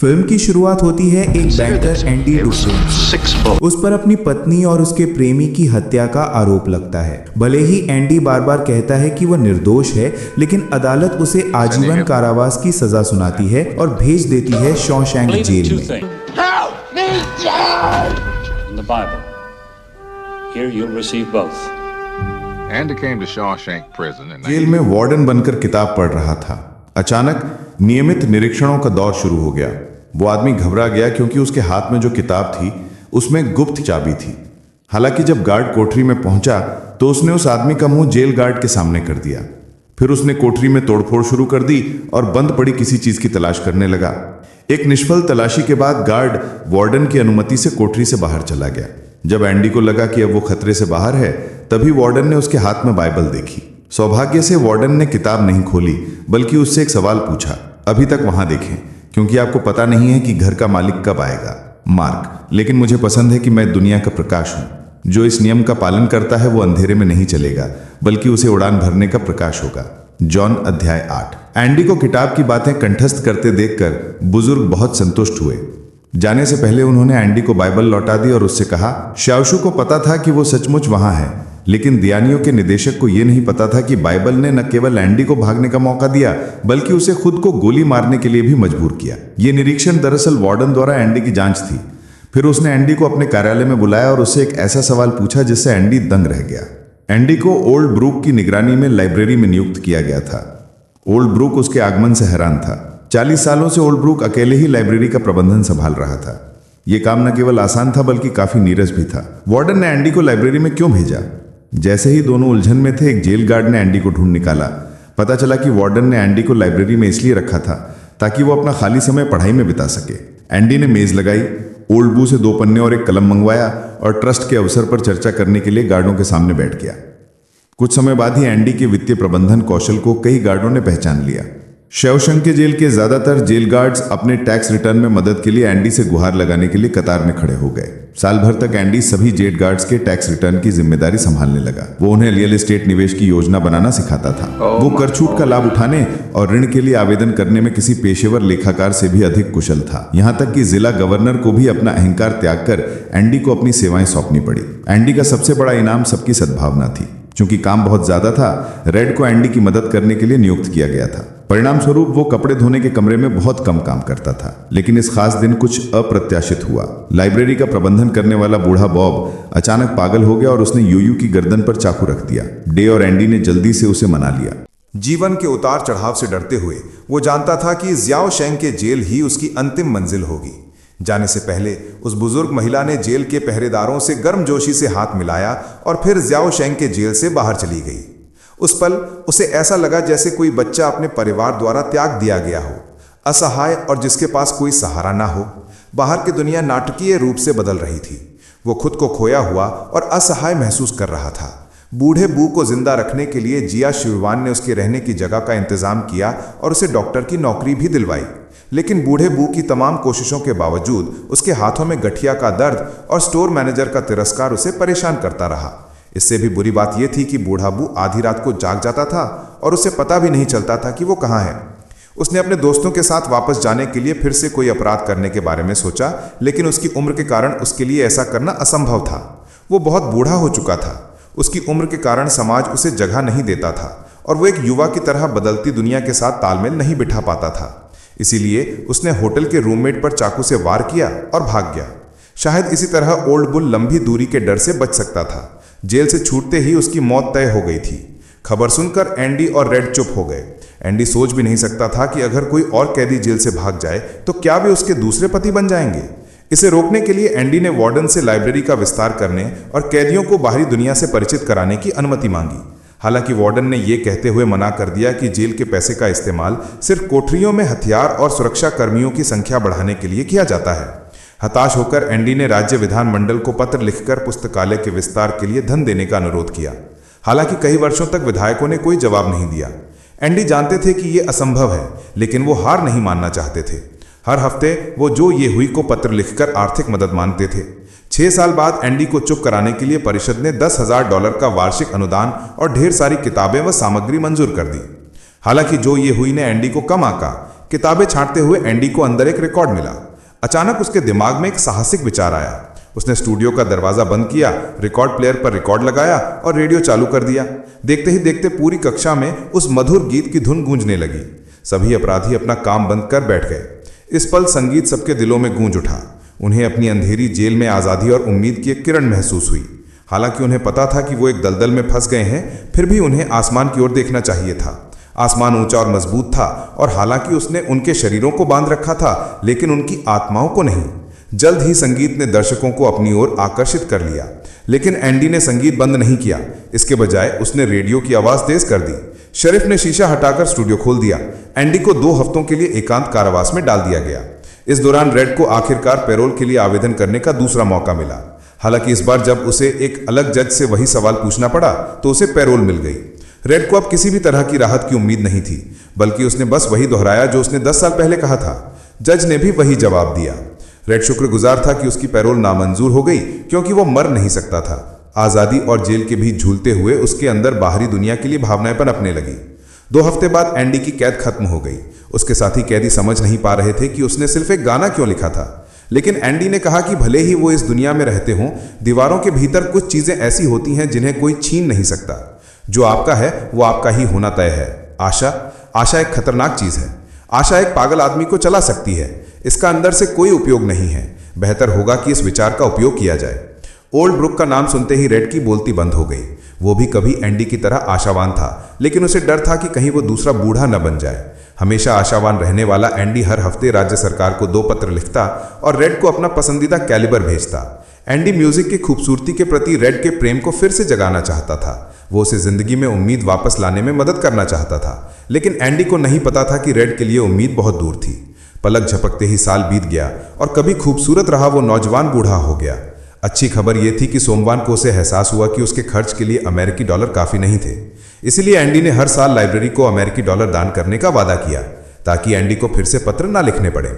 Film की शुरुआत होती है एक बैंकर एंडी डुफ्रेन। उस पर अपनी पत्नी और उसके प्रेमी की हत्या का आरोप लगता है। भले ही एंडी बार बार कहता है कि वह निर्दोष है, लेकिन अदालत उसे आजीवन कारावास की सजा सुनाती है और भेज देती है शॉशैंक जेल में। जेल में वार्डन बनकर किताब पढ़ रहा था। अचानक नियमित निरीक्षणों का दौर शुरू हो गया। वो आदमी घबरा गया क्योंकि उसके हाथ में जो किताब थी उसमें गुप्त चाबी थी। हालांकि जब गार्ड कोठरी में पहुंचा तो उसने उस आदमी का मुंह जेल गार्ड के सामने कर दिया। फिर उसने कोठरी में तोड़फोड़ शुरू कर दी और बंद पड़ी किसी चीज की तलाश करने लगा। एक निष्फल तलाशी के बाद गार्ड वार्डन की अनुमति से कोठरी से बाहर चला गया। जब एंडी को लगा कि अब वो खतरे से बाहर है, तभी वार्डन ने उसके हाथ में बाइबल देखी। सौभाग्य से वार्डन ने किताब नहीं खोली, बल्कि उससे एक सवाल पूछा, अभी तक वहां देखें, क्योंकि आपको पता नहीं है कि घर का मालिक कब आएगा। मार्क, लेकिन मुझे पसंद है कि मैं दुनिया का प्रकाश हूं। जो इस नियम का पालन करता है वो अंधेरे में नहीं चलेगा, बल्कि उसे उड़ान भरने का प्रकाश होगा। जॉन अध्याय 8। एंडी को किताब की बातें कंठस्थ करते देखकर बुजुर्ग बहुत संतुष्ट हुए। जाने से पहले उन्होंने एंडी को बाइबल लौटा दी और उससे कहा, श्यावशु को पता था कि वो सचमुच वहां है, लेकिन दयानियों के निदेशक को यह नहीं पता था कि बाइबल ने न केवल एंडी को भागने का मौका दिया, बल्कि उसे खुद को गोली मारने के लिए भी मजबूर किया। यह निरीक्षण दरअसल वार्डन द्वारा एंडी की जांच थी। फिर उसने एंडी को अपने कार्यालय में बुलाया और उससे एक ऐसा सवाल पूछा जिससे एंडी दंग रह गया। एंडी को ओल्ड ब्रूक की निगरानी में लाइब्रेरी में नियुक्त किया गया था। ओल्ड ब्रूक उसके आगमन से हैरान था। 40 सालों से ओल्ड ब्रूक अकेले ही लाइब्रेरी का प्रबंधन संभाल रहा था। यह काम न केवल आसान था, बल्कि काफी नीरस भी था। वार्डन ने एंडी को लाइब्रेरी में क्यों भेजा? जैसे ही दोनों उलझन में थे, एक जेल गार्ड ने एंडी को ढूंढ निकाला। पता चला कि वार्डन ने एंडी को लाइब्रेरी में इसलिए रखा था ताकि वो अपना खाली समय पढ़ाई में बिता सके। एंडी ने मेज लगाई, ओल्ड ब्रू से 2 पन्ने और एक कलम मंगवाया और ट्रस्ट के अवसर पर चर्चा करने के लिए गार्डों के सामने बैठ गया। कुछ समय बाद ही एंडी के वित्तीय प्रबंधन कौशल को कई गार्डों ने पहचान लिया। शैवशंक के जेल के ज्यादातर जेल गार्ड्स अपने टैक्स रिटर्न में मदद के लिए एंडी से गुहार लगाने के लिए कतार में खड़े हो गए। साल भर तक एंडी सभी जेल गार्ड्स के टैक्स रिटर्न की जिम्मेदारी संभालने लगा। वो उन्हें रियल एस्टेट निवेश की योजना बनाना सिखाता था। वो कर छूट का लाभ उठाने और ऋण के लिए आवेदन करने में किसी पेशेवर लेखाकार से भी अधिक कुशल था। यहाँ तक कि जिला गवर्नर को भी अपना अहंकार त्याग कर एंडी को अपनी सेवाएं सौंपनी पड़ी। एंडी का सबसे बड़ा इनाम सबकी सद्भावना थी। चूंकि काम बहुत ज्यादा था, रेड को एंडी की मदद करने के लिए नियुक्त किया गया था। परिणाम स्वरूप वो कपड़े धोने के कमरे में बहुत कम काम करता था। लेकिन इस खास दिन कुछ अप्रत्याशित हुआ। लाइब्रेरी का प्रबंधन करने वाला बूढ़ा बॉब अचानक पागल हो गया और उसने यूयू की गर्दन पर चाकू रख दिया। डे और एंडी ने जल्दी से उसे मना लिया। जीवन के उतार चढ़ाव से डरते हुए वो जानता था कि ज़ियाओ शेंग के जेल ही उसकी अंतिम मंजिल होगी। जाने से पहले उस बुजुर्ग महिला ने जेल के पहरेदारों से गर्मजोशी से हाथ मिलाया और फिर ज़ियाओ शेंग के जेल से बाहर चली गई। उस पल उसे ऐसा लगा जैसे कोई बच्चा अपने परिवार द्वारा त्याग दिया गया हो, असहाय और जिसके पास कोई सहारा ना हो। बाहर की दुनिया नाटकीय रूप से बदल रही थी। वो खुद को खोया हुआ और असहाय महसूस कर रहा था। बूढ़े बू को जिंदा रखने के लिए जिया शिववान ने उसके रहने की जगह का इंतजाम किया और उसे डॉक्टर की नौकरी भी दिलवाई। लेकिन बूढ़े बू की तमाम कोशिशों के बावजूद उसके हाथों में गठिया का दर्द और स्टोर मैनेजर का तिरस्कार उसे परेशान करता रहा। इससे भी बुरी बात यह थी कि बूढ़ा बू आधी रात को जाग जाता था और उसे पता भी नहीं चलता था कि वो कहाँ है। उसने अपने दोस्तों के साथ वापस जाने के लिए फिर से कोई अपराध करने के बारे में सोचा, लेकिन उसकी उम्र के कारण उसके लिए ऐसा करना असंभव था। वो बहुत बूढ़ा हो चुका था। उसकी उम्र के कारण समाज उसे जगह नहीं देता था और वो एक युवा की तरह बदलती दुनिया के साथ तालमेल नहीं बिठा पाता था। इसीलिए उसने होटल के रूममेट पर चाकू से वार किया और भाग गया। शायद इसी तरह ओल्ड बुल लंबी दूरी के डर से बच सकता था। जेल से छूटते ही उसकी मौत तय हो गई थी। खबर सुनकर एंडी और रेड चुप हो गए। एंडी सोच भी नहीं सकता था कि अगर कोई और कैदी जेल से भाग जाए तो क्या वे उसके दूसरे पति बन जाएंगे। इसे रोकने के लिए एंडी ने वार्डन से लाइब्रेरी का विस्तार करने और कैदियों को बाहरी दुनिया से परिचित कराने की अनुमति मांगी। हालांकि वार्डन ने यह कहते हुए मना कर दिया कि जेल के पैसे का इस्तेमाल सिर्फ कोठरियों में हथियार और सुरक्षा कर्मियों की संख्या बढ़ाने के लिए किया जाता है। हताश होकर एंडी ने राज्य विधानमंडल को पत्र लिखकर पुस्तकालय के विस्तार के लिए धन देने का अनुरोध किया। हालांकि कई वर्षों तक विधायकों ने कोई जवाब नहीं दिया। एंडी जानते थे कि यह असंभव है, लेकिन वो हार नहीं मानना चाहते थे। हर हफ्ते वो जो ये हुई को पत्र लिखकर आर्थिक मदद मांगते थे। 6 साल बाद एंडी को चुप कराने के लिए परिषद ने $10,000 का वार्षिक अनुदान और ढेर सारी किताबें व सामग्री मंजूर कर दी। हालांकि जो ये हुई ने एंडी को कम आका। किताबें छांटते हुए एंडी को अंदर एक रिकॉर्ड मिला। अचानक उसके दिमाग में एक साहसिक विचार आया। उसने स्टूडियो का दरवाजा बंद किया, रिकॉर्ड प्लेयर पर रिकॉर्ड लगाया और रेडियो चालू कर दिया। देखते ही देखते पूरी कक्षा में उस मधुर गीत की धुन गूंजने लगी। सभी अपराधी अपना काम बंद कर बैठ गए। इस पल संगीत सबके दिलों में गूंज उठा। उन्हें अपनी अंधेरी जेल में आज़ादी और उम्मीद की एक किरण महसूस हुई। हालांकि उन्हें पता था कि वो एक दलदल में फंस गए हैं, फिर भी उन्हें आसमान की ओर देखना चाहिए था। आसमान ऊंचा और मजबूत था और हालांकि उसने उनके शरीरों को बांध रखा था, लेकिन उनकी आत्माओं को नहीं। जल्द ही संगीत ने दर्शकों को अपनी ओर आकर्षित कर लिया, लेकिन एंडी ने संगीत बंद नहीं किया। इसके बजाय उसने रेडियो की आवाज तेज कर दी। शरीफ ने शीशा हटाकर स्टूडियो खोल दिया। एंडी को 2 हफ्तों के लिए एकांत कारावास में डाल दिया गया। इस दौरान रेड को आखिरकार पैरोल के लिए आवेदन करने का दूसरा मौका मिला। हालांकि इस बार जब उसे एक अलग जज से वही सवाल पूछना पड़ा तो उसे पैरोल मिल गई। रेड को अब किसी भी तरह की राहत की उम्मीद नहीं थी, बल्कि उसने बस वही दोहराया जो उसने 10 साल पहले कहा था। जज ने भी वही जवाब दिया। रेड शुक्रगुजार था कि उसकी पैरोल नामंजूर हो गई, क्योंकि वो मर नहीं सकता था। आज़ादी और जेल के बीच झूलते हुए उसके अंदर बाहरी दुनिया के लिए भावनाएं पनपने लगी। 2 हफ्ते बाद एंडी की कैद खत्म हो गई। उसके साथी कैदी समझ नहीं पा रहे थे कि उसने सिर्फ एक गाना क्यों लिखा था, लेकिन एंडी ने कहा कि भले ही वो इस दुनिया में रहते हों, दीवारों के भीतर कुछ चीजें ऐसी होती हैं जिन्हें कोई छीन नहीं सकता। जो आपका है वो आपका ही होना तय है। आशा एक खतरनाक चीज है। आशा एक पागल आदमी को चला सकती है। इसका अंदर से कोई उपयोग नहीं है। बेहतर होगा कि इस विचार का उपयोग किया जाए। ओल्ड ब्रुक का नाम सुनते ही रेड की बोलती बंद हो गई। वो भी कभी एंडी की तरह आशावान था, लेकिन उसे डर था कि कहीं वो दूसरा बूढ़ा न बन जाए। हमेशा आशावान रहने वाला एंडी हर हफ्ते राज्य सरकार को 2 पत्र लिखता और रेड को अपना पसंदीदा कैलिबर भेजता। एंडी म्यूजिक की खूबसूरती के प्रति रेड के प्रेम को फिर से जगाना चाहता था। वो उसे जिंदगी में उम्मीद वापस लाने में मदद करना चाहता था, लेकिन एंडी को नहीं पता था कि रेड के लिए उम्मीद बहुत दूर थी। पलक झपकते ही साल बीत गया और कभी खूबसूरत रहा वो नौजवान बूढ़ा हो गया। अच्छी खबर यह थी कि सोमवार को उसे एहसास हुआ कि उसके खर्च के लिए अमेरिकी डॉलर काफी नहीं थे। इसलिए एंडी ने हर साल लाइब्रेरी को अमेरिकी डॉलर दान करने का वादा किया, ताकि एंडी को फिर से पत्र ना लिखने पड़े।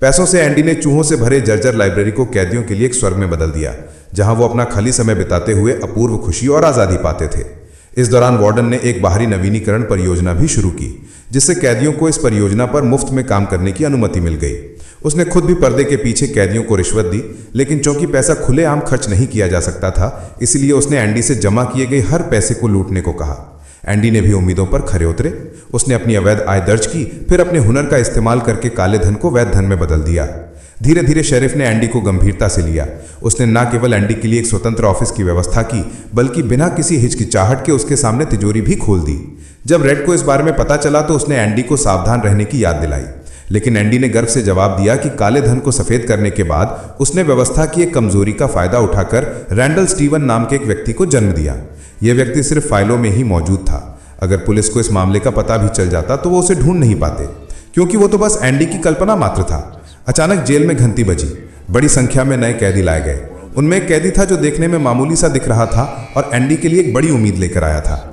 पैसों से एंडी ने चूहों से भरे जर्जर लाइब्रेरी को कैदियों के लिए एक स्वर्ग में बदल दिया, जहां वो अपना खाली समय बिताते हुए अपूर्व खुशी और आज़ादी पाते थे। इस दौरान वार्डन ने एक बाहरी नवीनीकरण परियोजना भी शुरू की, जिससे कैदियों को इस परियोजना पर मुफ्त में काम करने की अनुमति मिल गई। उसने खुद भी पर्दे के पीछे कैदियों को रिश्वत दी, लेकिन चूंकि पैसा खुलेआम खर्च नहीं किया जा सकता था, इसलिए उसने एंडी से जमा किए गए हर पैसे को लूटने को कहा। एंडी ने भी उम्मीदों पर खरे उतरे। उसने अपनी अवैध आय दर्ज की, फिर अपने हुनर का इस्तेमाल करके काले धन को वैध धन में बदल दिया। धीरे धीरे शेरिफ ने एंडी को गंभीरता से लिया। उसने न केवल एंडी के लिए एक स्वतंत्र ऑफिस की व्यवस्था की, बल्कि बिना किसी हिचकिचाहट के उसके सामने तिजोरी भी खोल दी। जब रेड को इस बारे में पता चला तो उसने एंडी को सावधान रहने की याद दिलाई, लेकिन एंडी ने गर्व से जवाब दिया कि काले धन को सफेद करने के बाद उसने व्यवस्था की एक कमजोरी का फायदा उठाकर रैंडल स्टीवन नाम के एक व्यक्ति को जन्म दिया। यह व्यक्ति सिर्फ फाइलों में ही मौजूद था। अगर पुलिस को इस मामले का पता भी चल जाता तो वो उसे ढूंढ नहीं पाते, क्योंकि वो तो बस एंडी की कल्पना मात्र था। अचानक जेल में घंटी बजी। बड़ी संख्या में नए कैदी लाए गए। उनमें एक कैदी था जो देखने में मामूली सा दिख रहा था और एंडी के लिए एक बड़ी उम्मीद लेकर आया था।